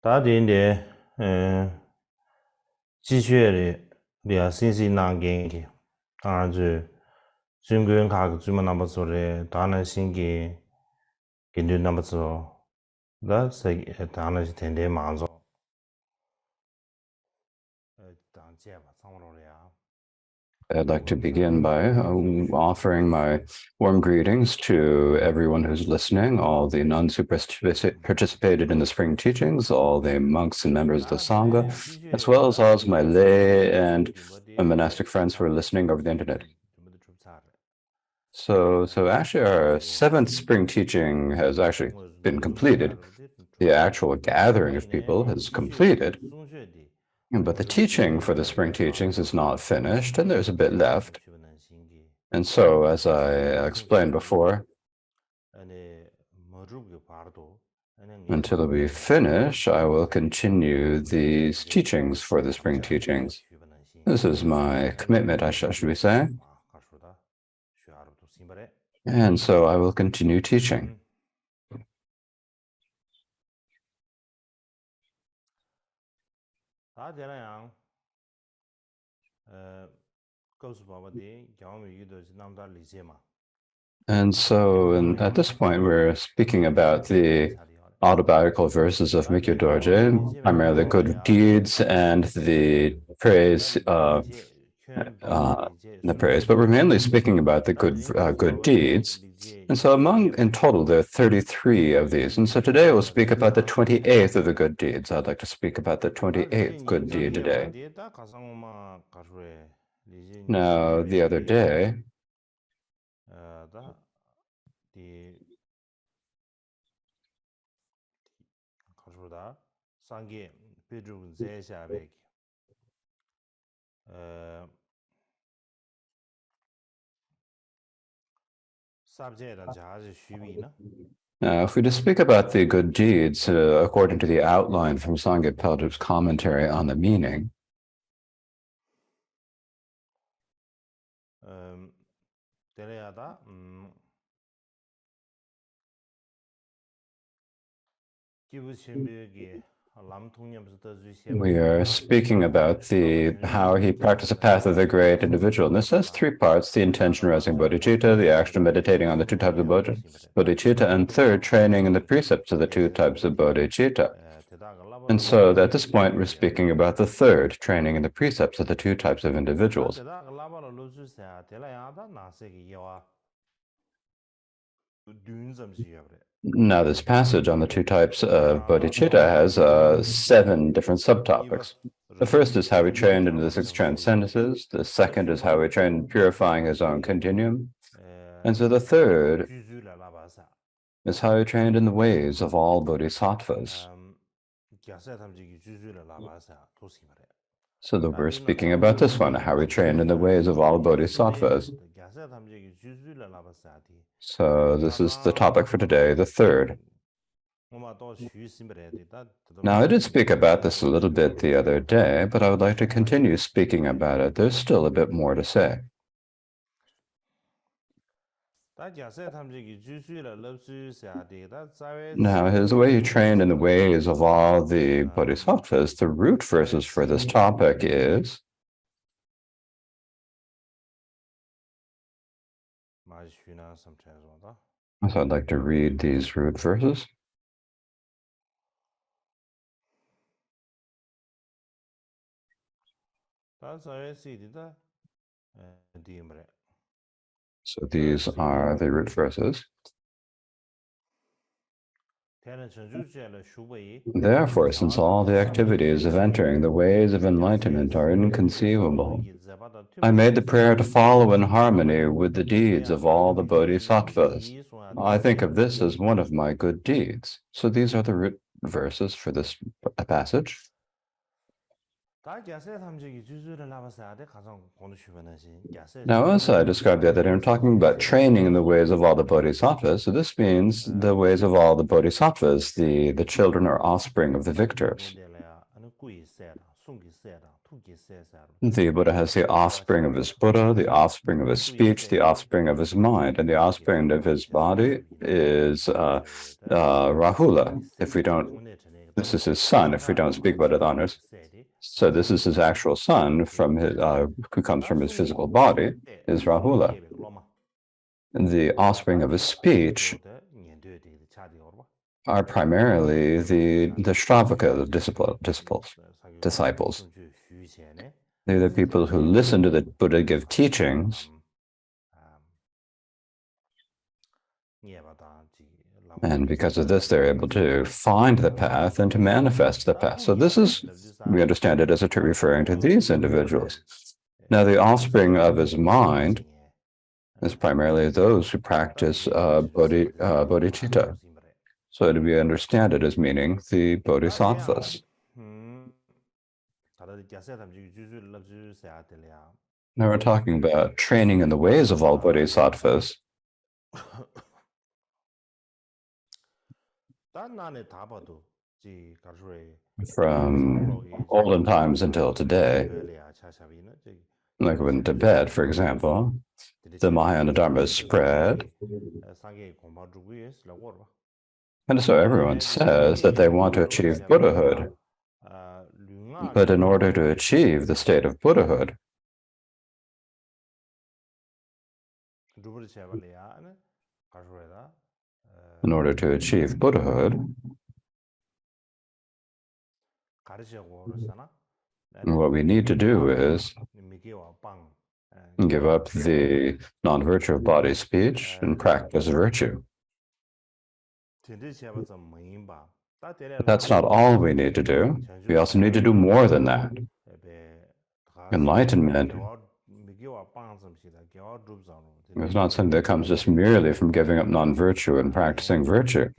다디인데 지쉐리 신신난게 아주 중근 가그 주문 남버소레 다는 신기 긴드 남버소 다세 다는 텐데 만조 당제바 상로래야. I'd like to begin by offering my warm greetings to everyone who's listening, all the nuns who participated in the spring teachings, all the monks and members of the Sangha, as well as all of my lay and monastic friends who are listening over the internet. So actually our seventh spring teaching has actually been completed. The actual gathering of people has completed. But the teaching for the spring teachings is not finished, and there's a bit left. And so, as I explained before, until we finish, I will continue these teachings for the spring teachings. This is my commitment, should we say? And so I will continue teaching. And so at this point, we're speaking about the autobiographical verses of Mikyo Dorje, primarily good deeds and the praise, but we're mainly speaking about the good deeds. And so in total, there are 33 of these. And so today we'll speak about the 28th of the good deeds. I'd like to speak about the 28th good deed today. Now, the other day, now, if we just speak about the good deeds, according to the outline from Sangye Peldup's commentary on the meaning, we are speaking about how he practiced the path of the great individual. And this has three parts: the intention arousing bodhicitta, the action of meditating on the two types of bodhicitta, and third, training in the precepts of the two types of bodhicitta. And so at this point, we're speaking about the third, training in the precepts of the two types of individuals. Now, this passage on the two types of bodhicitta has 7 different subtopics. The first is how he trained into the 6 transcendences. The second is how he trained in purifying his own continuum. And so the third is how he trained in the ways of all bodhisattvas. So that we're speaking about this one, how we train in the ways of all bodhisattvas. So this is the topic for today, the third. Now, I did speak about this a little bit the other day, but I would like to continue speaking about it. There's still a bit more to say. Now, the way he trained in the ways of all the bodhisattvas, the root verses for this topic is so I'd like to read these root verses. So these are the root verses. Therefore, since all the activities of entering the ways of enlightenment are inconceivable, I made the prayer to follow in harmony with the deeds of all the bodhisattvas. I think of this as one of my good deeds. So these are the root verses for this passage. Now, as I described the other day, I'm talking about training in the ways of all the bodhisattvas. So this means the ways of all the bodhisattvas, the children or offspring of the victors. The Buddha has the offspring of his Buddha, the offspring of his speech, the offspring of his mind, and the offspring of his body is Rahula. If we don't This is his son, if we don't speak about it honors. So this is his actual son from his, who comes from his physical body, is Rahula. And the offspring of his speech are primarily the Shravaka, the disciples. They're the people who listen to the Buddha give teachings and because of this, they're able to find the path and to manifest the path. So this is, we understand it as referring to these individuals. Now, the offspring of his mind is primarily those who practice bodhicitta. So we understand it as meaning the bodhisattvas. Now we're talking about training in the ways of all bodhisattvas. From olden times until today, like in Tibet, for example, the Mahayana Dharma spread. And so everyone says that they want to achieve Buddhahood. But in order to achieve the state of Buddhahood, what we need to do is give up the non-virtue of body speech and practice virtue. But that's not all we need to do. We also need to do more than that. Enlightenment is not something that comes just merely from giving up non-virtue and practicing virtue.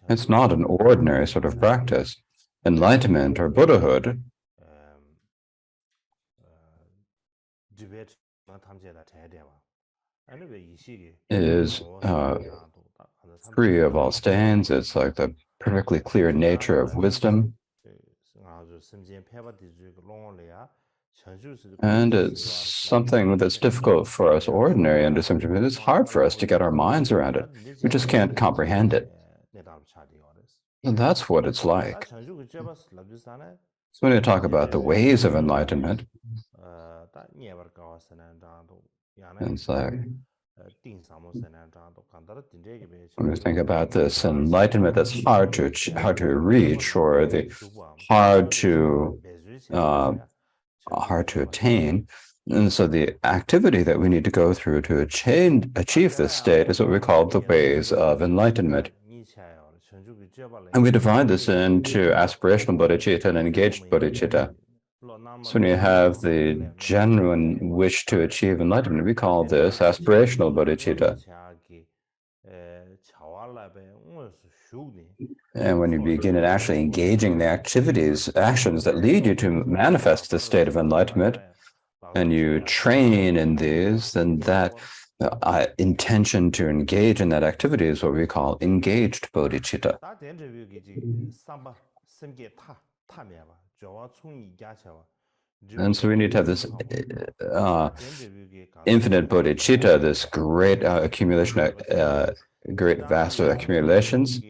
It's not an ordinary sort of practice. Enlightenment or Buddhahood is free of all stains. It's like the perfectly clear nature of wisdom. And it's something that's difficult for us ordinary understanding. It's hard for us to get our minds around it. We just can't comprehend it. And that's what it's like. So when you talk about the ways of enlightenment, it's like, when we think about this enlightenment that's hard to reach, or the hard to attain, and so the activity that we need to go through to achieve this state is what we call the ways of enlightenment. And we divide this into aspirational bodhicitta and engaged bodhicitta. So when you have the genuine wish to achieve enlightenment, we call this aspirational bodhicitta. And when you begin actually engaging the actions that lead you to manifest the state of enlightenment, and you train in these, then that intention to engage in that activity is what we call engaged bodhicitta. And so we need to have this infinite bodhicitta, this great accumulation, great vast accumulations.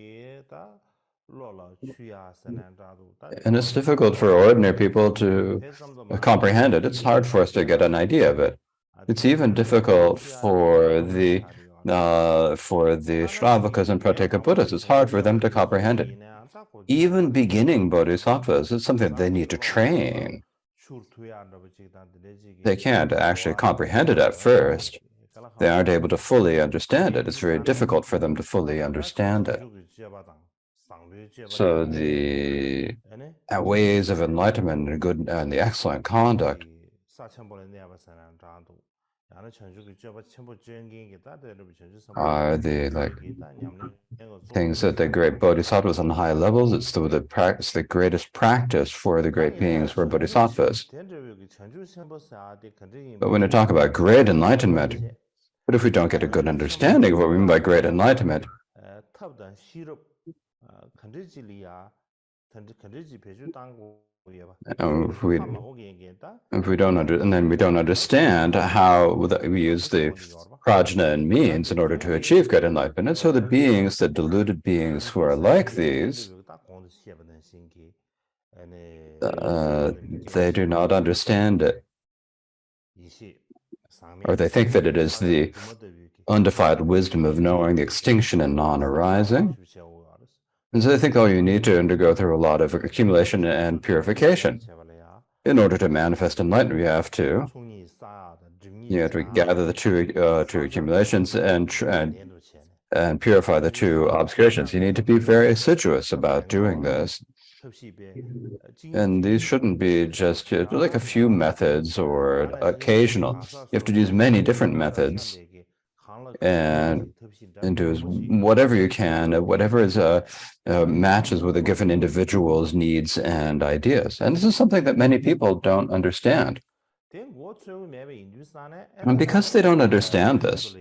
And it's difficult for ordinary people to comprehend it. It's hard for us to get an idea of it. It's even difficult for the Shravakas and Prateka Buddhas. It's hard for them to comprehend it. Even beginning bodhisattvas, it's something they need to train. They can't actually comprehend it at first. They aren't able to fully understand it. It's very difficult for them to fully understand it. So the ways of enlightenment and good and the excellent conduct are the things that the great bodhisattvas on high levels. It's the greatest practice for the great beings who are bodhisattvas. But when you talk about great enlightenment, what if we don't get a good understanding of what we mean by great enlightenment? If we don't understand how we use the prajna and means in order to achieve great enlightenment. And so the deluded beings who are like these, they do not understand it, or they think that it is the undefiled wisdom of knowing the extinction and non-arising. And so they think, oh, you need to undergo through a lot of accumulation and purification. In order to manifest enlightenment, you have to gather the two accumulations and purify the two obscurations. You need to be very assiduous about doing this. And these shouldn't be just like a few methods or occasional. You have to use many different methods and do whatever you can, whatever is matches with a given individual's needs and ideas. And this is something that many people don't understand. And because they don't understand this,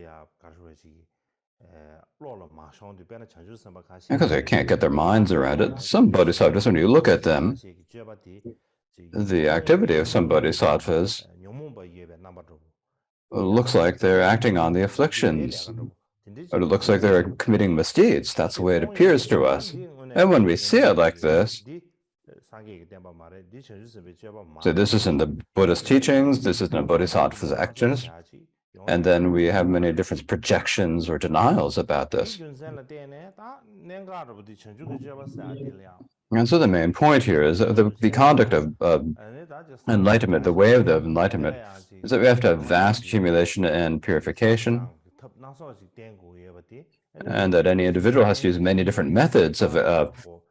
because they can't get their minds around it, some bodhisattvas, when you look at them, the activity of some bodhisattvas looks like they're acting on the afflictions, or it looks like they're committing misdeeds. That's the way it appears to us. And when we see it like this, so this is in the Buddhist teachings, this is in a bodhisattva's actions, and then we have many different projections or denials about this. And so the main point here is the conduct of enlightenment, the way of the enlightenment, is that we have to have vast accumulation and purification, and that any individual has to use many different methods of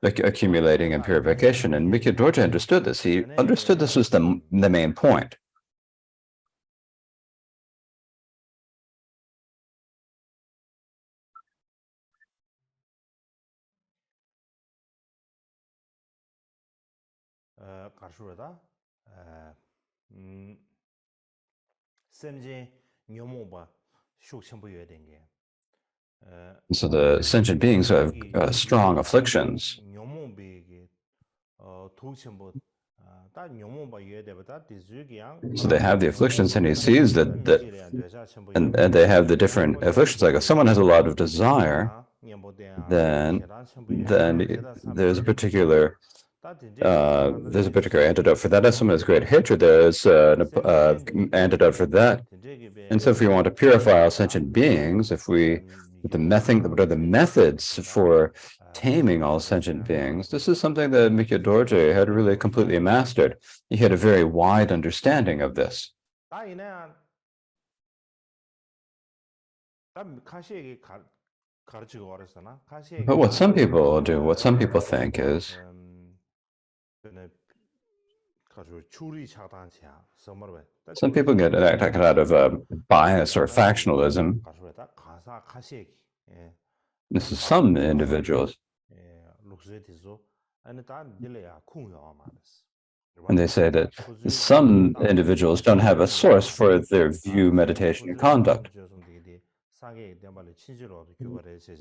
accumulating and purification. And Mikyo Dorje understood this. He understood this was the main point. So the sentient beings have strong afflictions. So they have the afflictions, and he sees that and they have the different afflictions. Like if someone has a lot of desire, then there's a particular antidote for that. If someone has great hatred, there's an antidote for that. And so if we want to purify all sentient beings, what are the methods for taming all sentient beings? This is something that Mikyo Dorje had really completely mastered. He had a very wide understanding of this. But what some people do, what some people think is, some people get out of bias or factionalism. This is some individuals. And they say that some individuals don't have a source for their view, meditation, and conduct.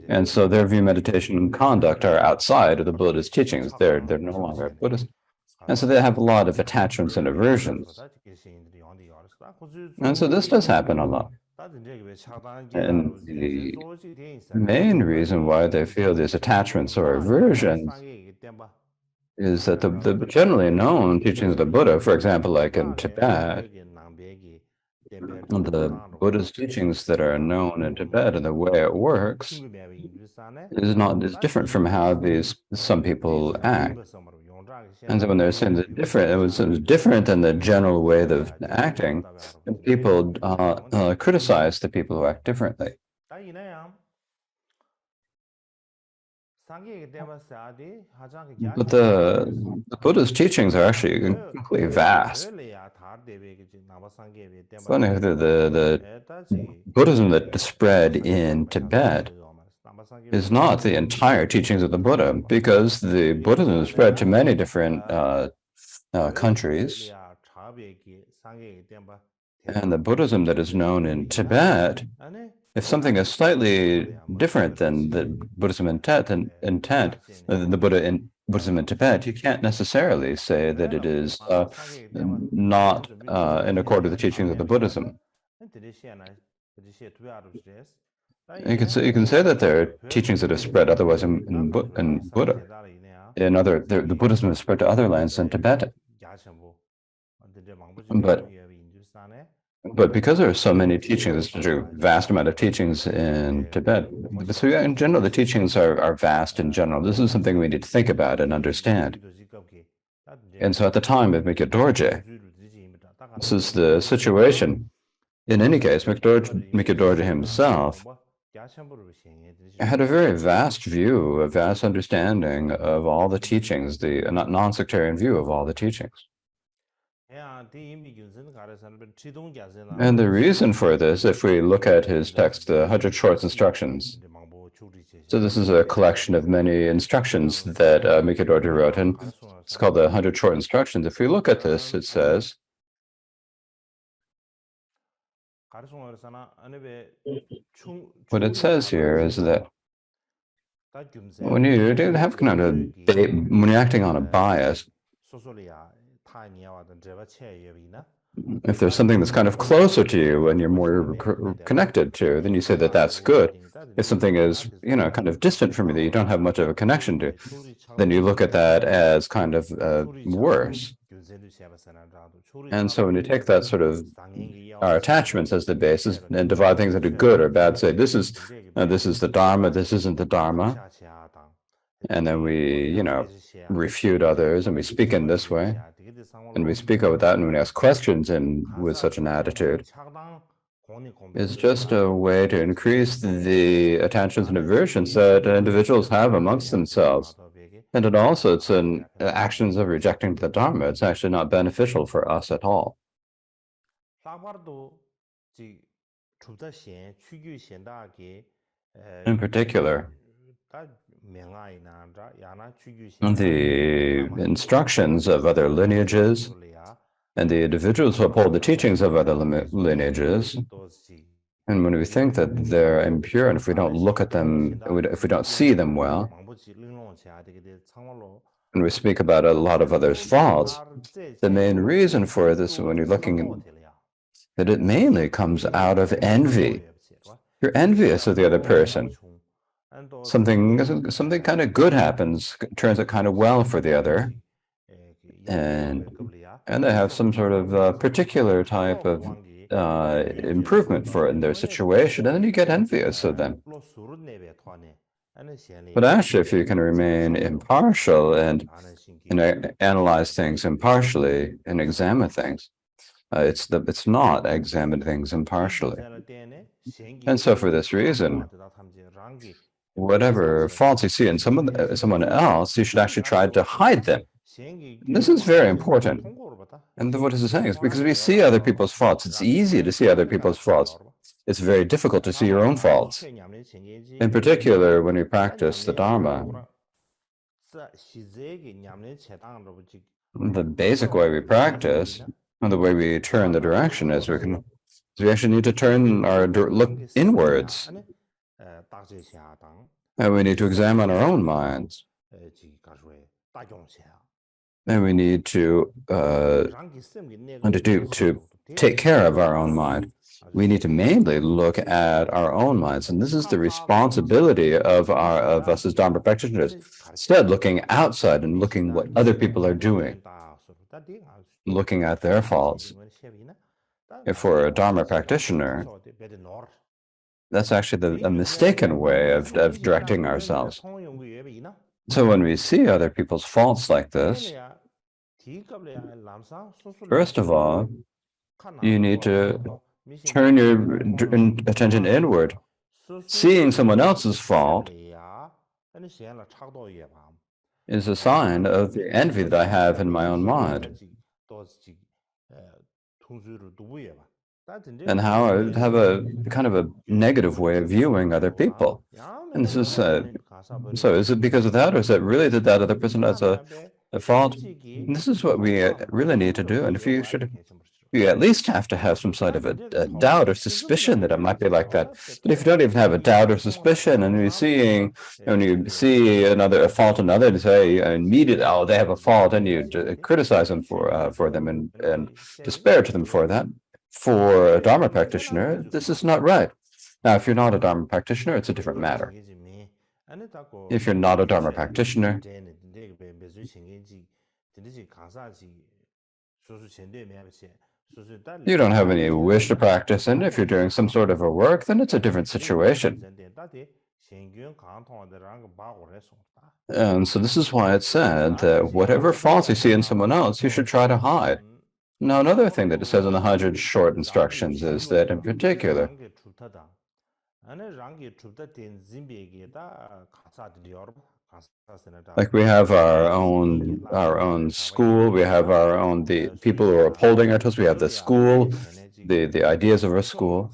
And so their view, meditation, and conduct are outside of the Buddha's teachings. They're no longer Buddhist. And so they have a lot of attachments and aversions. And so this does happen a lot. And the main reason why they feel these attachments or aversions is that the generally known teachings of the Buddha, for example, like in Tibet, the Buddha's teachings that are known in Tibet and the way it works is different from how some people act. And so when they're saying it's different, it was different than the general way of acting, and people criticize the people who act differently. But the Buddha's teachings are actually completely vast. Funny, the Buddhism that spread in Tibet is not the entire teachings of the Buddha, because the Buddhism spread to many different countries. And the Buddhism that is known in Tibet, if something is slightly different than the Buddhism intent, the Buddha in Buddhism in Tibet, you can't necessarily say that it is not in accord with the teachings of the Buddhism. You can say that there are teachings that are spread otherwise in Buddha. the Buddhism has spread to other lands than Tibet. But because there are so many teachings, there's such a vast amount of teachings in Tibet. So in general, the teachings are vast in general. This is something we need to think about and understand. And so at the time of Mikyo Dorje, this is the situation. In any case, Mikyo Dorje himself had a very vast view, a vast understanding of all the teachings, the non-sectarian view of all the teachings. And the reason for this, if we look at his text, the 100 Short Instructions, so this is a collection of many instructions that Mikyo Dorje wrote, and it's called the 100 Short Instructions. If we look at this, it says, what it says here is that when you have kind of when you're acting on a bias, if there's something that's kind of closer to you and you're more connected to, then you say that that's good. If something is, kind of distant from you that you don't have much of a connection to, then you look at that as kind of worse. And so when you take that sort of our attachments as the basis and divide things into good or bad, say this is the Dharma, this isn't the Dharma, and then we, refute others and we speak in this way, and we speak over that, and when we ask questions and with such an attitude, is just a way to increase the attachments and aversions that individuals have amongst themselves. And it also, it's an actions of rejecting the Dharma. It's actually not beneficial for us at all. In particular, the instructions of other lineages and the individuals who uphold the teachings of other lineages, and when we think that they're impure, and if we don't look at them, if we don't see them well, and we speak about a lot of others' faults, the main reason for this, when you're looking that it mainly comes out of envy. You're envious of the other person. Something kind of good happens, turns out kind of well for the other, and they have some sort of particular type of improvement for it in their situation, and then you get envious of them. But actually, if you can remain impartial and analyze things impartially and examine things, it's not examine things impartially. And so for this reason, whatever faults you see in someone else, you should actually try to hide them. This is very important. And what is it saying is because we see other people's faults, it's easy to see other people's faults. It's very difficult to see your own faults. In particular, when we practice the Dharma, the basic way we practice, and the way we turn the direction is we actually need to turn look inwards. And we need to examine our own minds. And we need to take care of our own mind. We need to mainly look at our own minds, and this is the responsibility of us as Dharma practitioners. Instead, looking outside and looking what other people are doing, looking at their faults. If we're a Dharma practitioner, that's actually a mistaken way of directing ourselves. So when we see other people's faults like this, first of all, you need to turn your attention inward. Seeing someone else's fault is a sign of the envy that I have in my own mind, and how I have a kind of a negative way of viewing other people. And this is so is it because of that, or is it really that other person has a fault? And this is what we really need to do. And if you at least have to have some sort of a doubt or suspicion that it might be like that. But if you don't even have a doubt or suspicion, and when you see a fault in another, and say immediately, oh, they have a fault, and you criticize them for them and despair to them for that. For a Dharma practitioner, this is not right. Now, if you're not a Dharma practitioner, it's a different matter. If you're not a Dharma practitioner, you don't have any wish to practice, and if you're doing some sort of a work, then it's a different situation. And so this is why it's said that whatever faults you see in someone else, you should try to hide. Now, another thing that it says in the 100 short instructions is that, in particular, like we have our own school, we have the people who are upholding our toes, we have the school, the ideas of our school.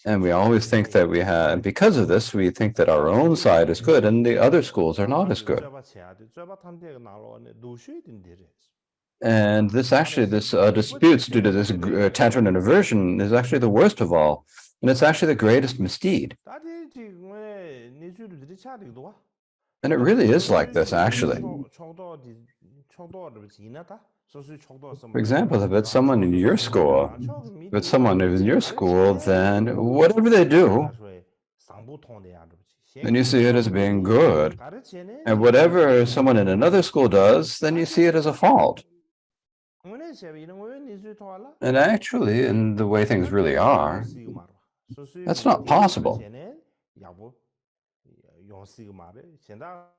And we always think that we have, because of this, we think that our own side is good and the other schools are not as good. And this disputes due to this attachment and aversion is actually the worst of all. And it's actually the greatest misdeed. And it really is like this, actually. For example, if it's someone in your school, then whatever they do, then you see it as being good. And whatever someone in another school does, then you see it as a fault. And actually, in the way things really are, that's not possible.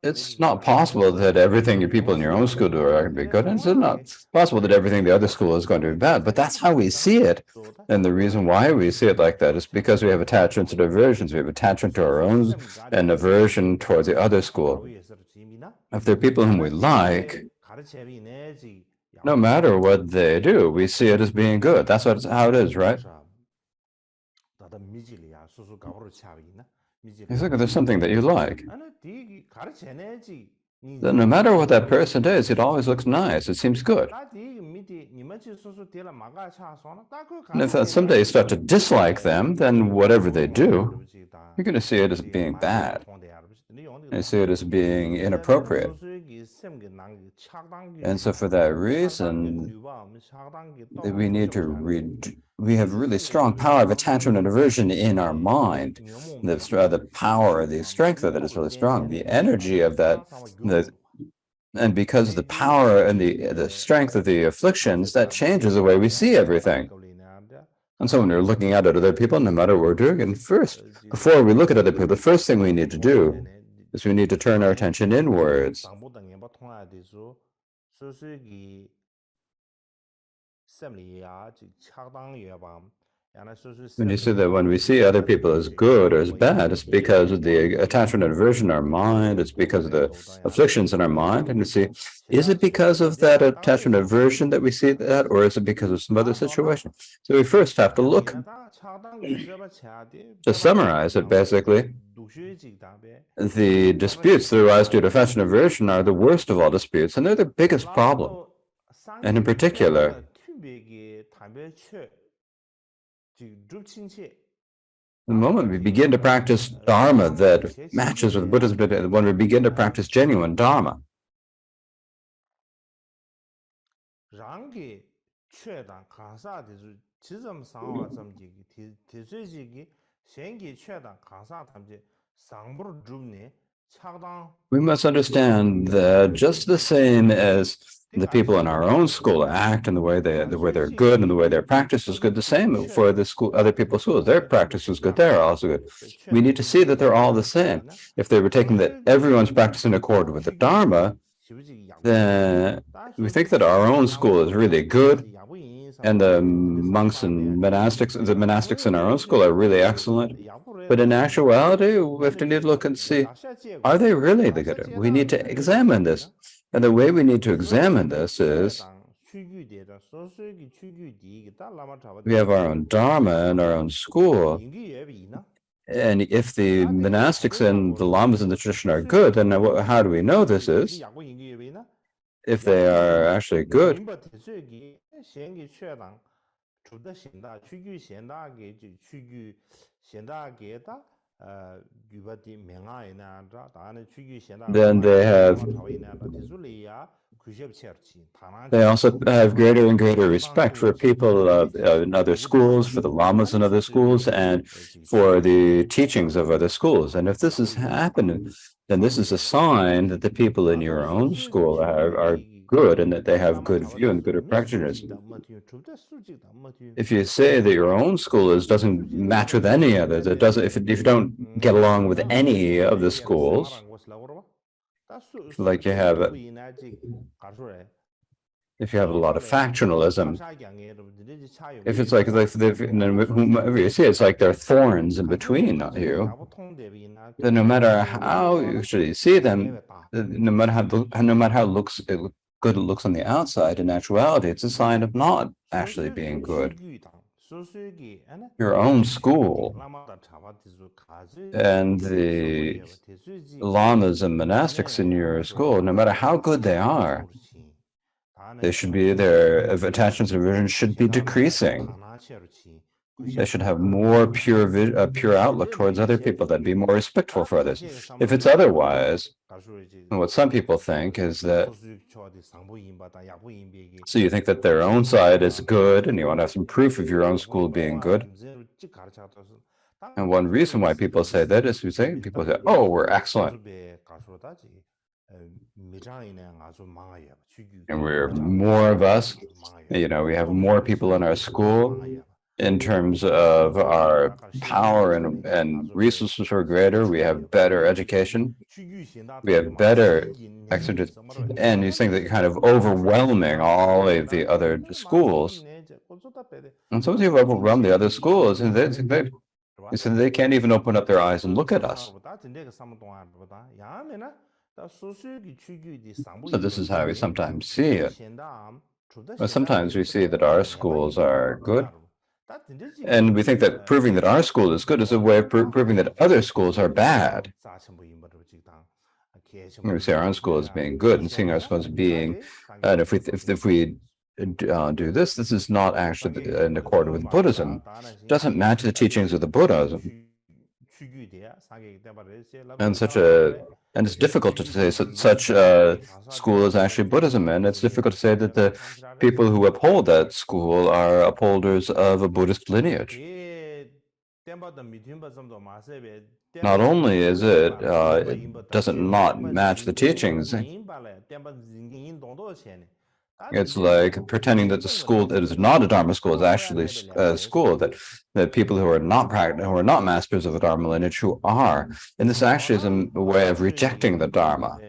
It's not possible that everything you people in your own school do are going to be good, and it's not possible that everything the other school is going to be bad, but that's how we see it. And the reason why we see it like that is because we have attachments and aversions. We have attachment to our own and aversion towards the other school. If they're people whom we like, no matter what they do, we see it as being good. That's how it is, right? You think there's something that you like, then no matter what that person does, it always looks nice. It seems good. And if someday you start to dislike them, then whatever they do, you're going to see it as being bad. You see it as being inappropriate. And so for that reason, we have really strong power of attachment and aversion in our mind. The power, the strength of it is really strong. The energy of that, and because of the power and the strength of the afflictions, that changes the way we see everything. And so when we're looking at other people, no matter what we're doing, and first, before we look at other people, the first thing we need to do is we need to turn our attention inwards. When you say that when we see other people as good or as bad, it's because of the attachment and aversion in our mind, it's because of the afflictions in our mind. And you see, is it because of that attachment and aversion that we see that, or is it because of some other situation? So we first have to look. To summarize it, basically, the disputes that arise due to attachment and aversion are the worst of all disputes, and they're the biggest problem. And in particular, the moment we begin to practice Dharma that matches with Buddhism, when we begin to practice genuine Dharma, we must understand that just the same as the people in our own school act and the way they're good and the way their practice is good, the same for the school, other people's schools. Their practice is good, they're also good. We need to see that they're all the same. If they were taking that everyone's practicing in accord with the Dharma, then we think that our own school is really good, and the monks and monastics, the monastics in our own school are really excellent. But in actuality, we have to need to look and see, are they really the good? We need to examine this. And the way we need to examine this is we have our own Dharma and our own school. And if the monastics and the lamas in the tradition are good, then how do we know this is? If they are actually good, then they also have greater and greater respect for people in other schools, for the lamas in other schools, and for the teachings of other schools. And if this is happening, then this is a sign that the people in your own school are good and that they have good view and good practitioners. If you say that your own school doesn't match with any others, it doesn't. If you don't get along with any of the schools, like you have, if you have a lot of factionalism, if it's like whomever you see, it's like there are thorns in between you. Then no matter how you should see them, no matter how good it looks on the outside, in actuality, it's a sign of not actually being good. Your own school and the lamas and monastics in your school, no matter how good they are, they should be, their attachments and aversion should be decreasing. They should have more pure outlook towards other people, that be more respectful for others. If it's otherwise, what some people think is that, so you think that their own side is good and you want to have some proof of your own school being good. And one reason why people say that is people say, oh, we're excellent. And we're more of us, we have more people in our school. In terms of our power and resources are greater, we have better education, we have better exercise, and you think that you're kind of overwhelming all of the other schools. And sometimes you've overwhelmed the other schools, and they can't even open up their eyes and look at us. So this is how we sometimes see it. But sometimes we see that our schools are good, and we think that proving that our school is good is a way of proving that other schools are bad. We say our own school is being good and seeing our school as being, and if we do this is not actually in accord with Buddhism. It doesn't match the teachings of the Buddhism. And it's difficult to say such a school is actually Buddhism, and it's difficult to say that the people who uphold that school are upholders of a Buddhist lineage. Not only is it doesn't not match the teachings, it's like pretending that the school that is not a Dharma school is actually a school that people who are not masters of the Dharma lineage who are. And this actually is a way of rejecting the Dharma.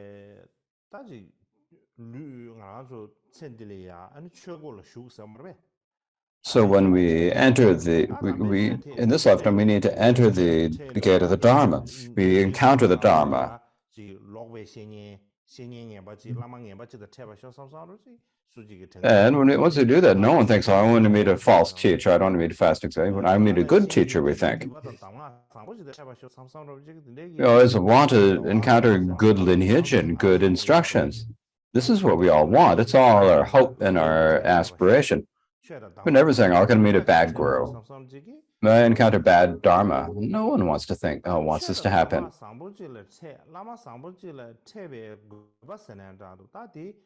So when we enter in this lifetime, we need to enter the gate of the Dharma. We encounter the Dharma. And once we do that, no one thinks, oh, I want to meet a false teacher, I don't want to meet a fast example, I meet a good teacher, we think. We always want to encounter good lineage and good instructions. This is what we all want. It's all our hope and our aspiration. We're never saying, oh, I'm going to meet a bad guru. I encounter bad Dharma. No one wants to think, oh, wants this to happen.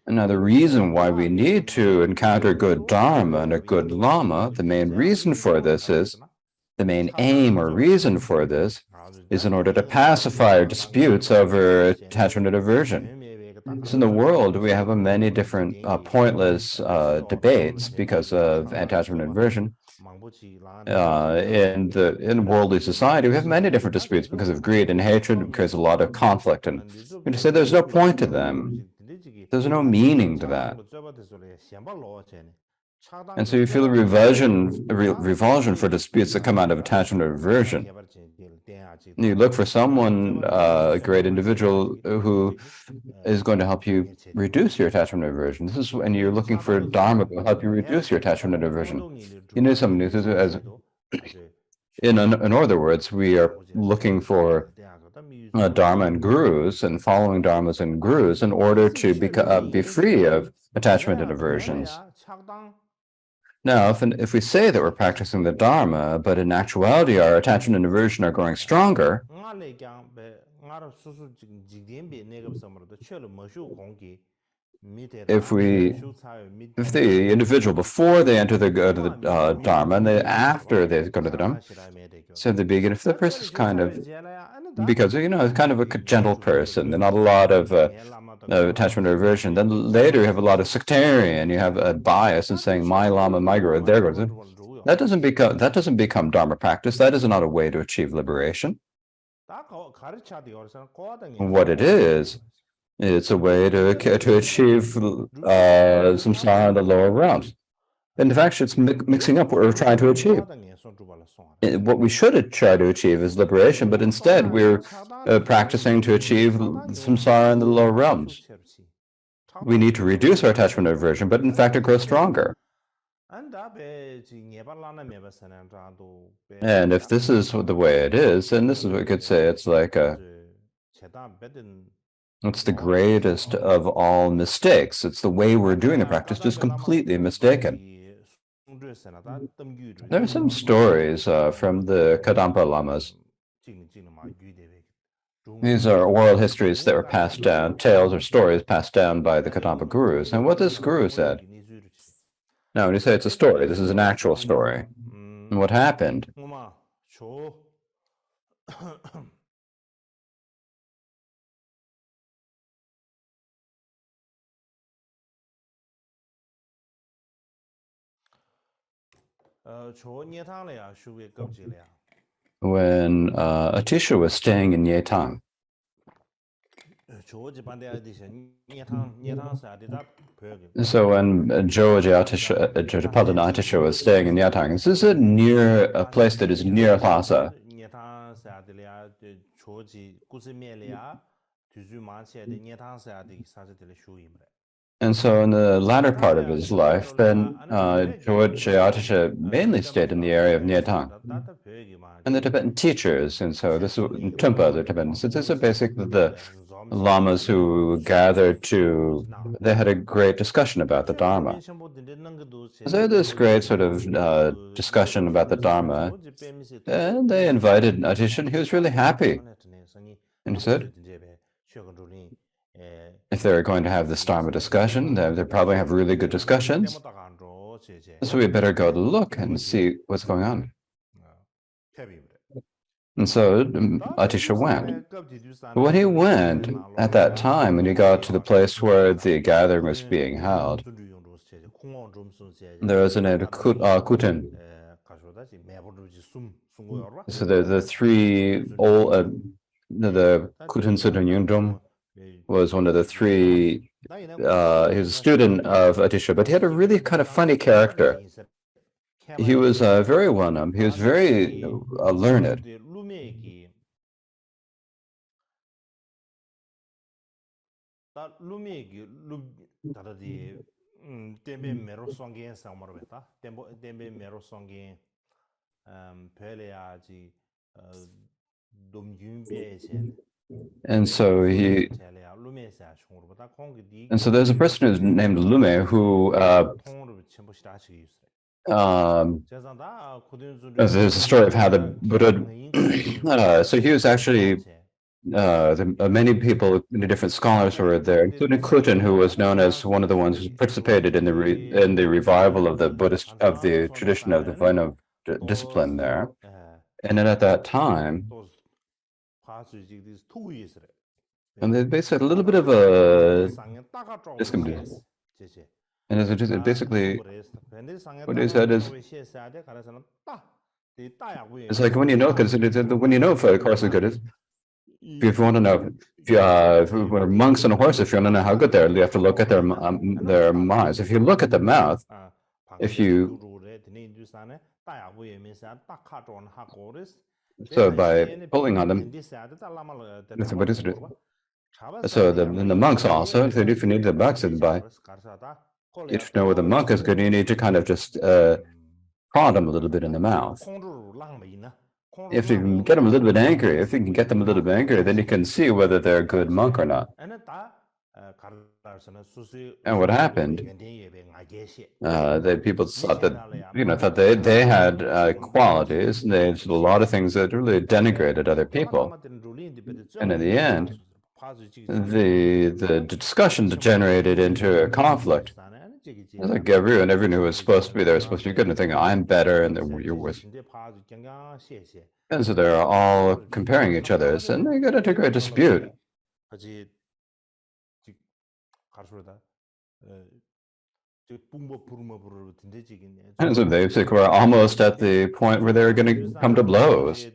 Now, the reason why we need to encounter good Dharma and a good Lama, the main reason for this is, the main aim or reason for this is in order to pacify our disputes over attachment and aversion. So in the world, we have many different pointless debates because of attachment and aversion. In worldly society, we have many different disputes because of greed and hatred, because a lot of conflict, and we say there's no point to them. There's no meaning to that. And so you feel a revulsion for disputes that come out of attachment or aversion. You look for someone, a great individual, who is going to help you reduce your attachment and aversion. This is when you're looking for Dharma to help you reduce your attachment and aversion. You know, someone who says, in other words, we are looking for Dharma and gurus and following Dharmas and gurus in order to be free of attachment and aversions. Now, if we say that we're practicing the Dharma, but in actuality our attachment and aversion are growing stronger, if the individual before they enter the Dharma and after they go to the Dharma, so at the beginning, if the person is kind of, because kind of a gentle person, there's not a lot of attachment or aversion, then later you have a lot of sectarian, you have a bias in saying my Lama, my Guru, their Guru. That doesn't become Dharma practice. That is not a way to achieve liberation. What it is, it's a way to achieve samsara in the lower realms. And in fact, it's mixing up what we're trying to achieve. What we should try to achieve is liberation, but instead we're practicing to achieve samsara in the lower realms. We need to reduce our attachment and aversion, but in fact it grows stronger. And if this is the way it is, then this is what we could say it's like it's the greatest of all mistakes. It's the way we're doing the practice just completely mistaken. There are some stories from the Kadampa Lamas. These are oral histories that were passed down, tales or stories passed down by the Kadampa gurus. And what this guru said, now when you say it's a story, this is an actual story. And what happened? When Atisha was staying in Yetang. So when Jojapada Atisha was staying in Yetang, this is a place that is near Lhasa. And so in the latter part of his life, then George Atisha mainly stayed in the area of Nyetang. And the Tibetan teachers, and so this is Tumpa, the Tibetans, so this is basically the lamas who gathered they had a great discussion about the Dharma. So they had this great sort of discussion about the Dharma, and they invited Atisha, and he was really happy. And he said, if they're going to have this Dharma discussion, they probably have really good discussions. So we better go to look and see what's going on. And so Atisha went. But when he went, at that time, when he got to the place where the gathering was being held, there was a name Kutin. So the three old, the Kutin Sudun Yungdrum was one of the three, he was a student of Atisha, but he had a really kind of funny character. He was very well-known, he was very learned. And so there's a person who's named Lume who there's a story of how the Buddha so he was actually many people, different scholars who were there, including Kutin, who was known as one of the ones who participated in the revival of the Buddhist the tradition of the Vaishnava discipline there. And then at that time, and they basically had a little bit of a and it's basically what he said is it's like when you know, because when you know if a horse is good, if you want to know if we're monks on a horse, if you want to know how good they are, you have to look at their mouths. If you look at the mouth, so by pulling on them, so the monks also, if you need the monks, if you know where the monk is good, you need to kind of just prod them a little bit in the mouth. If you can get them a little bit angry, then you can see whether they're a good monk or not. And what happened, that people thought that, thought they had qualities, and they did a lot of things that really denigrated other people. And in the end, the discussion degenerated into a conflict. It's like everyone who was supposed to be there was supposed to be good and thinking, I'm better and you're worse. And so they're all comparing each other, and they got into a great dispute. And so they were almost at the point where they were going to come to blows.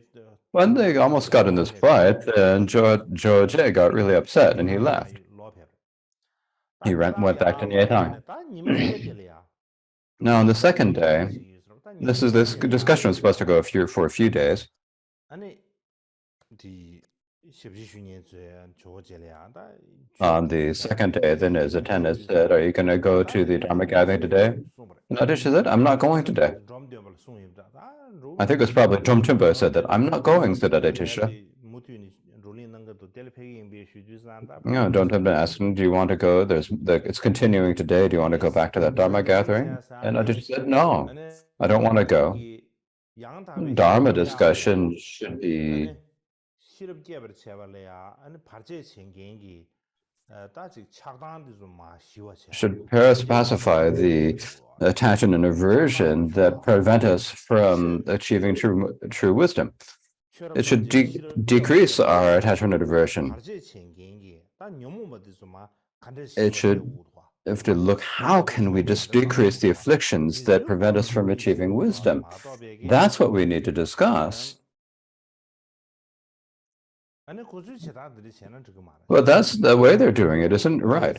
When they almost got in this fight, and George got really upset and he left. He went back to Nietang. Now, on the second day, this discussion was supposed to go for a few days. On the second day, then his attendant said, "Are you going to go to the Dharma gathering today?" And Adisha said, "I'm not going today." I think it was probably Dromtumba said that, "I'm not going," said Adisha. Dromtumba asked him, "Do you want to go? It's continuing today. Do you want to go back to that Dharma gathering?" And Adisha said, "No, I don't want to go. Dharma discussion should be pacify the attachment and aversion that prevent us from achieving true wisdom. It should decrease our attachment and aversion. It should have to look, how can we just decrease the afflictions that prevent us from achieving wisdom? That's what we need to discuss. Well, that's the way they're doing it, isn't right?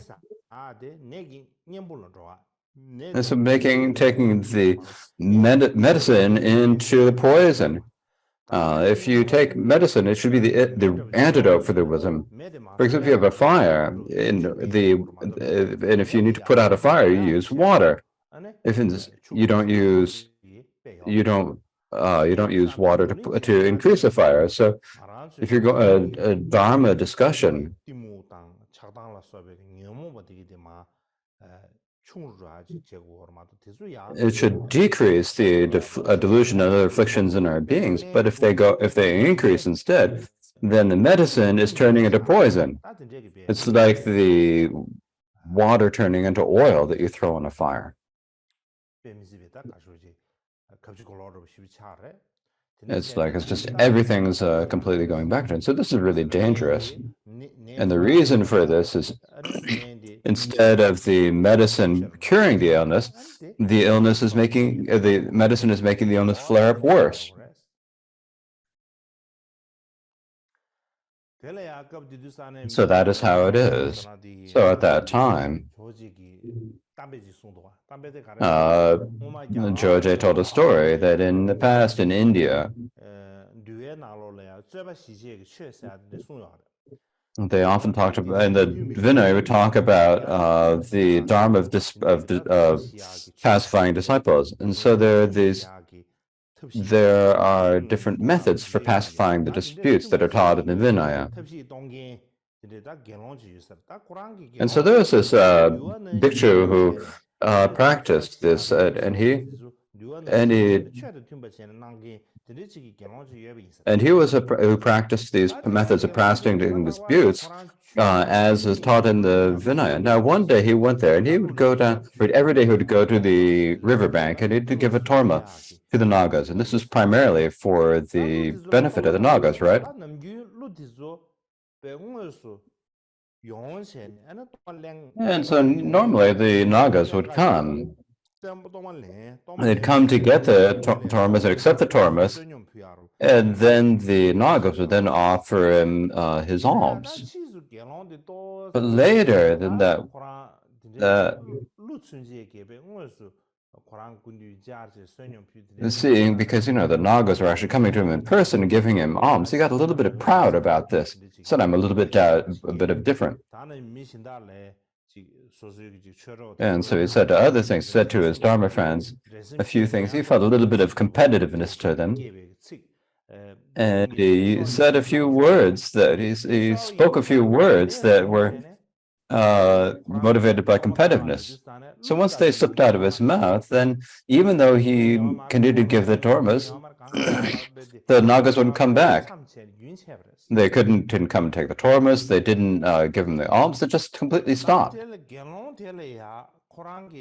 It's taking the medicine into the poison. If you take medicine, it should be the antidote for the wisdom. For example, if you have a fire and if you need to put out a fire, you use water. If you don't use water to increase the fire. So if you're going a Dharma discussion, it should decrease the delusion and other afflictions in our beings. But if they increase instead, then the medicine is turning into poison. It's like the water turning into oil that you throw on a fire. It's just everything's completely going back to it. So this is really dangerous. And the reason for this is instead of the medicine curing the medicine is making the illness flare up worse. So that is how it is. So at that time, George told a story that in the past in India, they often talked about, in the Vinaya, would talk about the Dharma of pacifying disciples. And so there are different methods for pacifying the disputes that are taught in the Vinaya. And so there was this bhikshu who practiced this, and he was who practiced these methods of pacifying disputes, as is taught in the Vinaya. Now, one day he went there, and he would go down, every day he would go to the riverbank, and he'd give a torma to the Nagas. And this is primarily for the benefit of the Nagas, right? And so normally the Nagas would come. They'd come to get the tormas and accept the tormas, and then the Nagas would then offer him his alms. But later than that, seeing, because the Nagas were actually coming to him in person and giving him alms, he got a little bit proud about this. He said, "I'm a bit of different." And so he said to other things, said to his Dharma friends a few things. He felt a little bit of competitiveness to them. And he said a few words that he spoke a few words that were motivated by competitiveness. So once they slipped out of his mouth, then even though he continued to give the tormas, the Nagas wouldn't come back. They didn't come and take the tormas. They didn't give him the alms. They just completely stopped.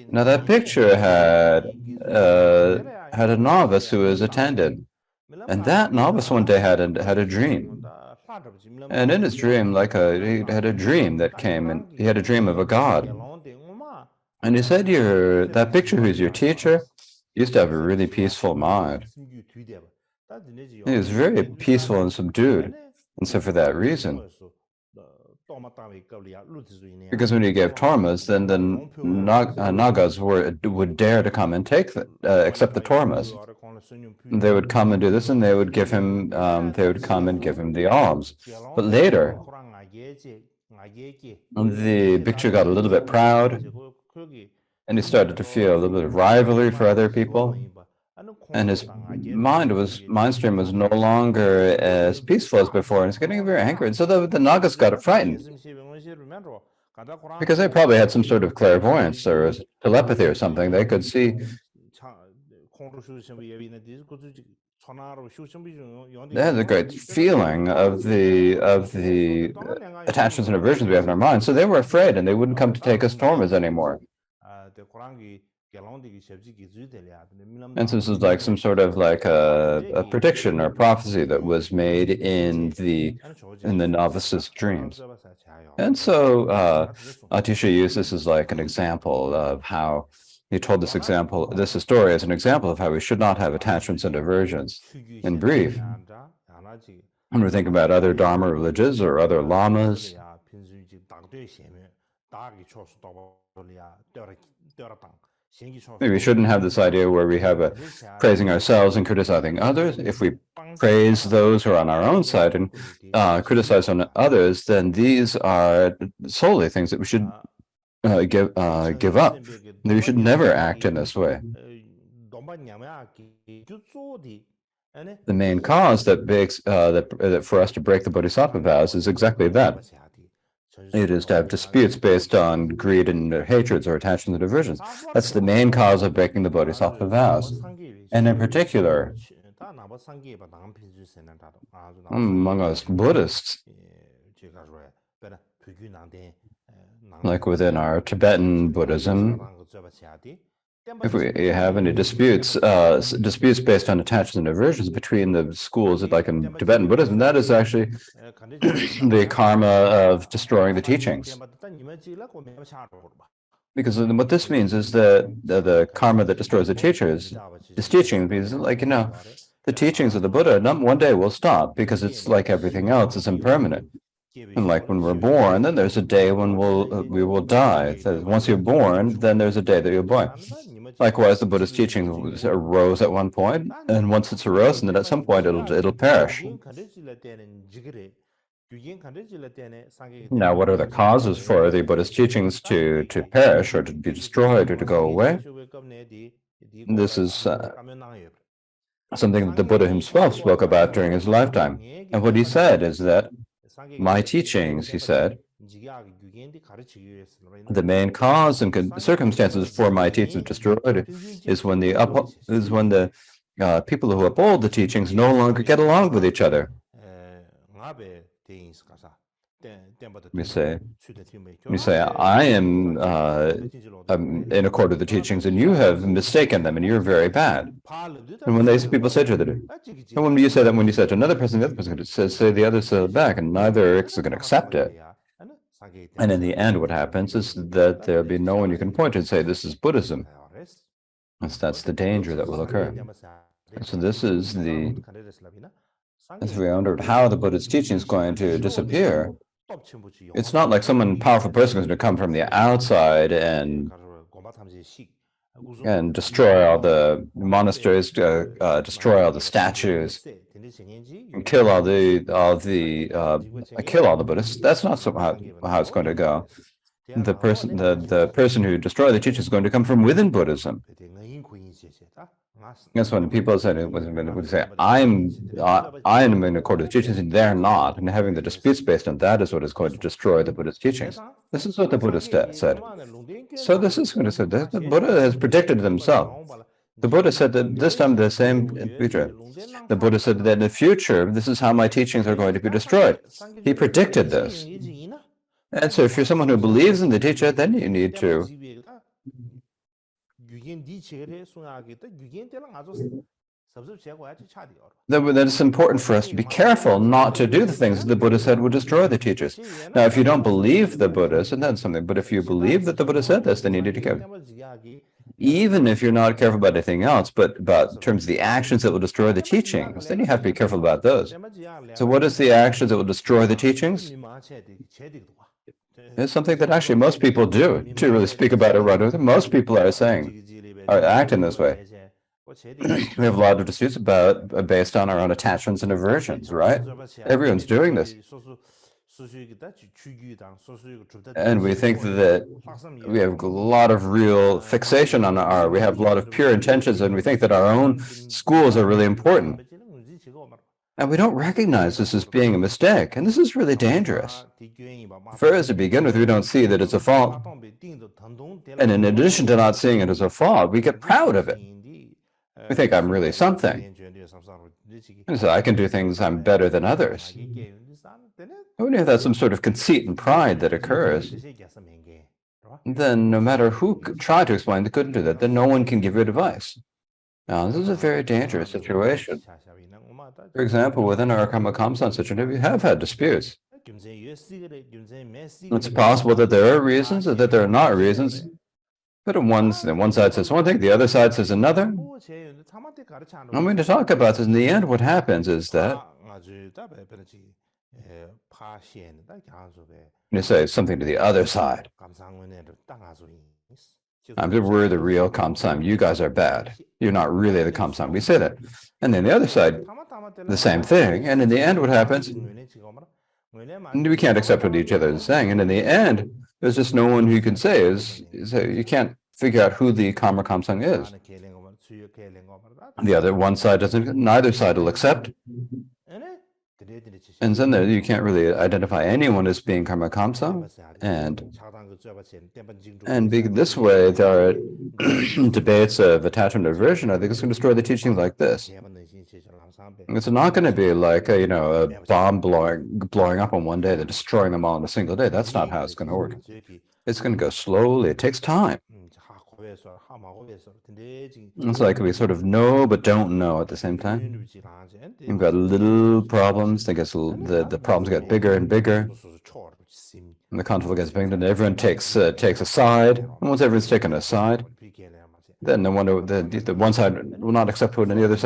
Now that picture had a novice who was attended, and that novice one day had a dream. And in his dream, he had a dream that came, and he had a dream of a god. And he said, that picture who's your teacher used to have a really peaceful mind. He was very peaceful and subdued. And so for that reason, because when he gave tormas, then the Nagas would dare to come and accept the tormas. They would come and do this, and they would come and give him the alms. But later, the bhikshu got a little bit proud, and he started to feel a little bit of rivalry for other people. And his mind stream was no longer as peaceful as before, and he's getting very angry. And so the Nagas got frightened, because they probably had some sort of clairvoyance or telepathy or something. They could see. They had a great feeling of the attachments and aversions we have in our mind. So they were afraid, and they wouldn't come to take us tormas anymore. And so this is like some sort of like a prediction or prophecy that was made in the novice's dreams. And so Atisha used this as like an example of how he told this story as an example of how we should not have attachments and aversions. In brief, when we think about other Dharma religions or other lamas, maybe we shouldn't have this idea where we have praising ourselves and criticizing others. If we praise those who are on our own side and criticize on others, then these are solely things that we should give up. We should never act in this way. The main cause that makes that for us to break the bodhisattva vows is exactly that. It is to have disputes based on greed and hatreds or attachments and aversions. That's the main cause of breaking the bodhisattva vows. And in particular, among us Buddhists, like within our Tibetan Buddhism, if we have any disputes based on attachments and aversions between the schools, like in Tibetan Buddhism, that is actually the karma of destroying the teachings. Because what this means is that the karma that destroys the teachings means, like, the teachings of the Buddha one day will stop, because it's like everything else, it's impermanent. And like when we're born, then there's a day when we will die. So once you're born, then there's a day that you'll die. Likewise, the Buddha's teaching arose at one point, and once it's arose, and then at some point it'll perish. Now, what are the causes for the Buddha's teachings to perish or to be destroyed or to go away? This is something that the Buddha himself spoke about during his lifetime. And what he said is that my teachings, he said, the main cause and circumstances for my teachings destroyed is when the people who uphold the teachings no longer get along with each other. We say, I am in accord with the teachings, and you have mistaken them, and you're very bad. And when people say to them, and when you say that, when you say to another person, the other person say the other says back, and neither is going to accept it. And in the end, what happens is that there'll be no one you can point to and say, this is Buddhism. That's the danger that will occur. So this is as we wondered how the Buddha's teaching is going to disappear. It's not like some powerful person is going to come from the outside and destroy all the monasteries, destroy all the statues, and kill all the Buddhists. That's not how it's going to go. The person who destroyed the teaching is going to come from within Buddhism. That's when people would say, I'm in accord with the teachings and they're not, and having the disputes based on that is what is going to destroy the Buddha's teachings. This is what the Buddha said. So this is going to say that the Buddha has predicted himself. The Buddha said that this time the same future. The Buddha said that in the future, this is how my teachings are going to be destroyed. He predicted this. And so if you're someone who believes in the teacher, then you need to that it's important for us to be careful not to do the things the Buddha said would destroy the teachers. Now, if you don't believe the Buddhist, and that's something, but if you believe that the Buddha said this, then you need to be careful. Even if you're not careful about anything else, but about in terms of the actions that will destroy the teachings, then you have to be careful about those. So what is the actions that will destroy the teachings? It's something that actually most people do, to really speak about it right. Most people are acting this way. We have a lot of disputes based on our own attachments and aversions, right? Everyone's doing this. And we think that we have a lot of real fixation on we have a lot of pure intentions, and we think that our own schools are really important. And we don't recognize this as being a mistake, and this is really dangerous. First, to begin with, we don't see that it's a fault. And in addition to not seeing it as a fault, we get proud of it. We think I'm really something. And so I can do things, I'm better than others. When you have that some sort of conceit and pride that occurs, then no matter who tried to explain, they couldn't do that. Then no one can give you advice. Now, this is a very dangerous situation. For example, within our Karma Kamsan situation, we have had disputes. It's possible that there are reasons or that there are not reasons. But on one side says one thing, the other side says another. I'm going to talk about this. In the end, what happens is that you say something to the other side. We're the real Kamsam. You guys are bad. You're not really the Kamsam. We say that. And then the other side, the same thing. And in the end, what happens? We can't accept what each other is saying. And in the end, there's just no one who can say you can't figure out who the Karma Kamsang is. The other one side doesn't, neither side will accept. And then there, you can't really identify anyone as being Karma Kamsang. And this way, there are debates of attachment and aversion. I think it's going to destroy the teachings like this. It's not going to be like a bomb blowing up on one day, they're destroying them all in a single day. That's not how it's going to work. It's going to go slowly. It takes time. It's like we sort of know but don't know at the same time. You've got little problems. The problems get bigger and bigger. And the conflict gets bigger, and everyone takes a side. And once everyone's taken a side, then the one side will not accept what the other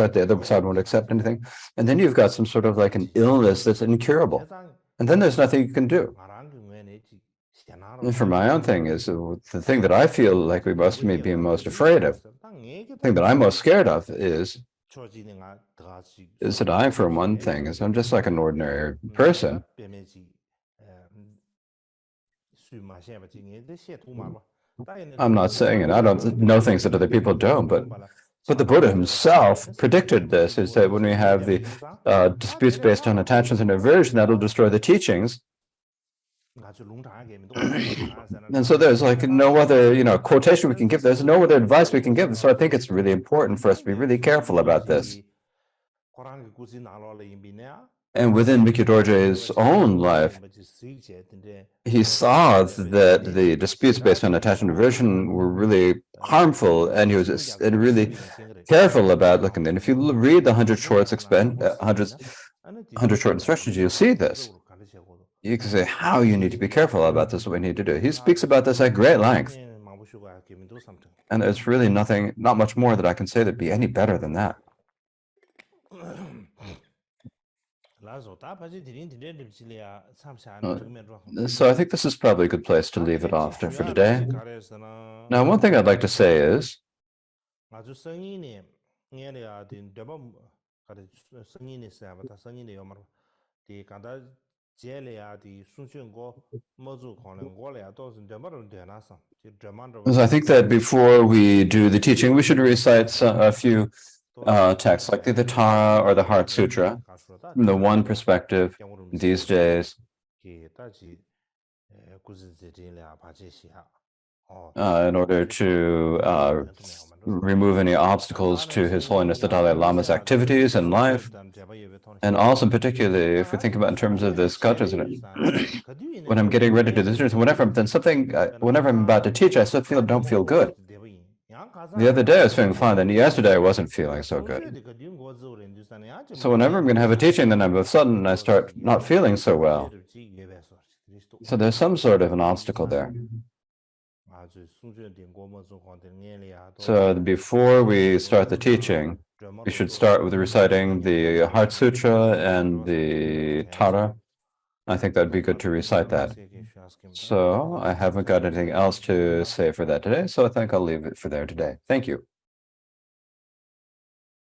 side won't accept anything. And then you've got some sort of like an illness that's incurable. And then there's nothing you can do. And for my own thing is the thing that I feel like we must be most afraid of. The thing that I'm most scared of is that I, for one thing, I'm just like an ordinary person. I'm not saying it. I don't know things that other people don't, but the Buddha himself predicted this, is that when we have the disputes based on attachments and aversion, that'll destroy the teachings. And so there's like no other, quotation we can give. There's no other advice we can give. So I think it's really important for us to be really careful about this. And within Mikyu Dorje's own life, he saw that the disputes based on attachment and aversion were really harmful, and he was really careful about looking. And if you read the 100 Short Instructions, you'll see this. You can say how you need to be careful about this, what we need to do. He speaks about this at great length. And there's really not much more that I can say that'd be any better than that. So I think this is probably a good place to leave it off for today. Now, one thing I'd like to say is 接了呀的孙训国没做可能我了呀都是这么种点那上，就这么着。 So I think that before we do the teaching, we should recite a few texts like the Tara or the Heart Sutra from the one perspective these days. In order to remove any obstacles to His Holiness the Dalai Lama's activities in life. And also particularly if we think about in terms of this Gajasana, when I'm getting ready to do this, whenever I'm about to teach, I still don't feel good. The other day I was feeling fine, then yesterday I wasn't feeling so good. So whenever I'm going to have a teaching, then all of a sudden I start not feeling so well. So there's some sort of an obstacle there. So before we start the teaching, we should start with reciting the Heart Sutra and the Tara. I think that'd be good to recite that. So I haven't got anything else to say for that today, so I think I'll leave it for there today. Thank you.